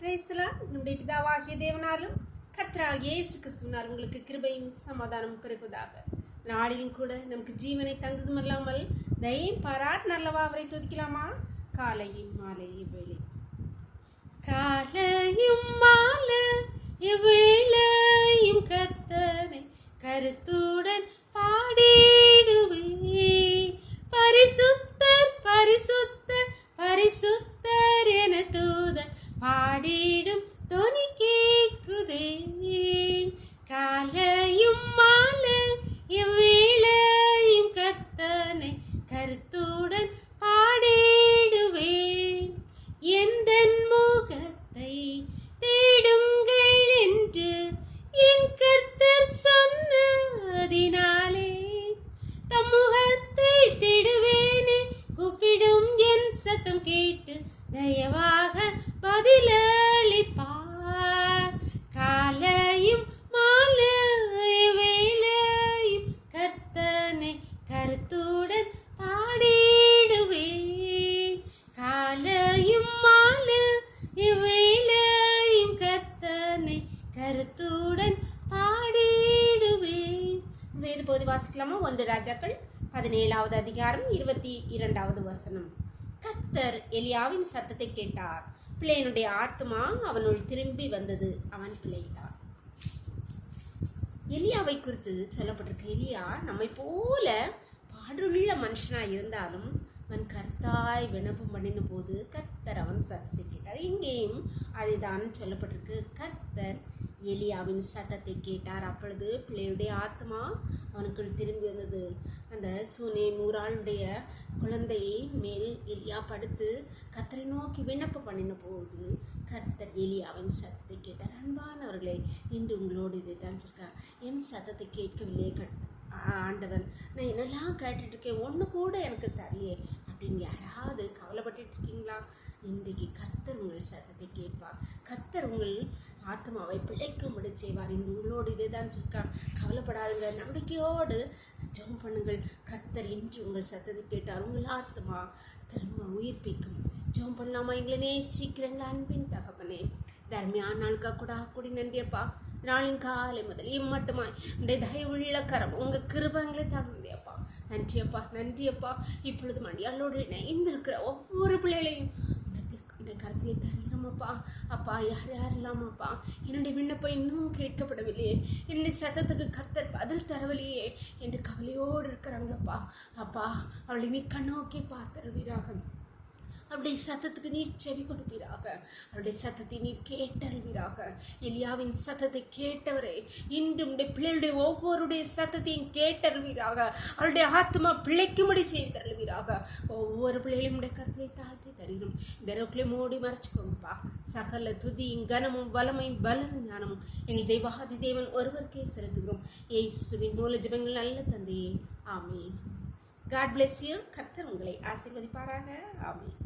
நம்முடைய பிதாவாகிய தேவனாலும் கர்த்தராகிய இயேசு கிறிஸ்துவினால் உங்களுக்கு கிருபையும் சமாதானம் பெருகுவதாக. நாளிலும் கூட நமக்கு ஜீவனை தந்ததும் அல்லாமல் தயையும் பாராட்டு நல்லவா அவரை துதிக்கலாமா? காலையும் மாலையும் வேளை காலையும் மாலையும் வேளையும் கர்த்தனை கருத்துடன் பாடிடுவே. பரிசுத்தர் பரிசுத்தர் பரிசுத்தர் என தூதர் பாடிடும் தொனி கேட்குதே. காலையும் மாலையும் வேளையும் கர்த்தனை கருத்துடன் பாடிடுவேன். எந்த முகத்தை தேடுங்கள் என்று என் கர்த்தர் சொன்னதினாலே தம் முகத்தை தேடுவேனே. கூப்பிடும் என் சத்தம் கேட்டு தயவாக பதிலளிப்பார். காலையும் மாலையும் வேளையும் கர்த்தனை கருத்துடன் பாடிடுவேன். காலையும் மாலையும் வேளையும் கர்த்தனை கருத்துடன் பாடிடுவேன். வேத போது வாசிக்கலாமா? 1 ராஜாக்கள் 17வது அதிகாரம் 22வது வசனம். கர்த்தர் எலியாவின் சத்தத்தை கேட்டார். பிள்ளையனுடைய ஆத்மா அவனுள் திரும்பி வந்தது, அவன் பிழைத்தான். எலியாவை குறித்து சொல்லப்பட்டிருக்கு. எலியா நம்மை போல பாடுள்ள மனுஷனா இருந்தாலும் அவன் கர்த்தாய் விண்ணப்பம் பண்ணின போது கர்த்தர் அவன் சத்தத்தை கேட்டார். இங்கேயும் அதுதான் சொல்லப்பட்டிருக்கு. கர்த்தர் எலியாவின் சத்தத்தை கேட்டார். அப்பொழுது பிள்ளையுடைய ஆத்மா அவனுக்குள் திரும்பி வந்தது. அந்த சூனேமூராளுடைய குழந்தையை மேல் எலியா படுத்து கர்த்தரை நோக்கி விண்ணப்பம் பண்ணின போது கர்த்தர் எலியாவின் சத்தத்தை கேட்டார். அன்பானவர்களே, இன்று உங்களோடு இதை தான் சொல்லிருக்கேன். என் சத்தத்தை கேட்கவில்லையே ஆண்டவன், நான் என்னெல்லாம் கேட்டுட்டு இருக்கேன், ஒன்று கூட எனக்கு தரலையே அப்படின்னு யாராவது கவலைப்பட்டு இருக்கீங்களா? இன்றைக்கு கர்த்தர் உங்கள் சத்தத்தை கேட்பார். கர்த்தர் உங்கள் ஆத்மாவை பிழைக்கும்படி செய்வார். இன்று உங்களோடு இதே தான் சொல்லிருக்கான். கவலைப்படாதுங்க, நம்பிக்கையோடு ஜெபம் பண்ணுங்கள். கர்த்தர் இன்று உங்கள் சத்தத்தை கேட்டார். உங்கள் ஆத்மா திரும்ப உயிர்ப்பிக்கும். ஜெபம் பண்ணலாமா? எங்களை நேசிக்கிறேங்களா அன்பின் தகப்பனே? தர்மியான நாளுக்கா கூட கூடி நன்றியப்பா. நாளின் காலை முதல் இம்மட்டுமாய் உடைய தயவுள்ள கரம் உங்கள் கிருபங்களை தகுந்தியப்பா. நன்றியப்பா, நன்றியப்பா. இப்பொழுது மடியாளோடு இணைந்திருக்கிற ஒவ்வொரு பிள்ளைகளையும் கருத்திலே தருகிறோமப்பா. அப்பா, யார் இல்லாமப்பா என்னுடைய விண்ணப்பம் இன்னும் கேட்கப்படவில்லையே, என்னுடைய சத்தத்துக்கு கர்த்தர் பதில் தரவில்லையே என்று கவலையோடு இருக்கிறாங்களப்பா. அப்பா, அவளை நீ கண்ணோக்கி பார்த்தருவீராக. அவருடைய சத்தத்துக்கு நீர் செவி கொடுப்பீராக. அவருடைய சத்தத்தை நீர் கேட்டருவீராக. எலியாவின் சத்தத்தை கேட்டவரே, இன்று உடைய பிள்ளைகளுடைய ஒவ்வொருடைய சத்தத்தையும் கேட்டருவீராக. அவருடைய ஆத்மா பிழைக்கும்படி செய்து தருவீராக. ஒவ்வொரு பிள்ளைகளையும் உடைய கருத்தை தாழ்த்தி தருகிறோம். இந்த ரோக்கிலையும் மூடி மறைச்சிக்கோங்கப்பா. சகல துதியும் கனமும் வலமையும் பலனும் ஞானமும் எங்கள் தெய்வாதி தேவன் ஒருவருக்கே செலுத்துகிறோம். இயேசுவின் மூல ஜெபங்கள் நல்ல தந்தையே, ஆமீன். God bless you. கர்த்தர் உங்களை ஆசீர்வதிப்பாராக. ஆமீன்.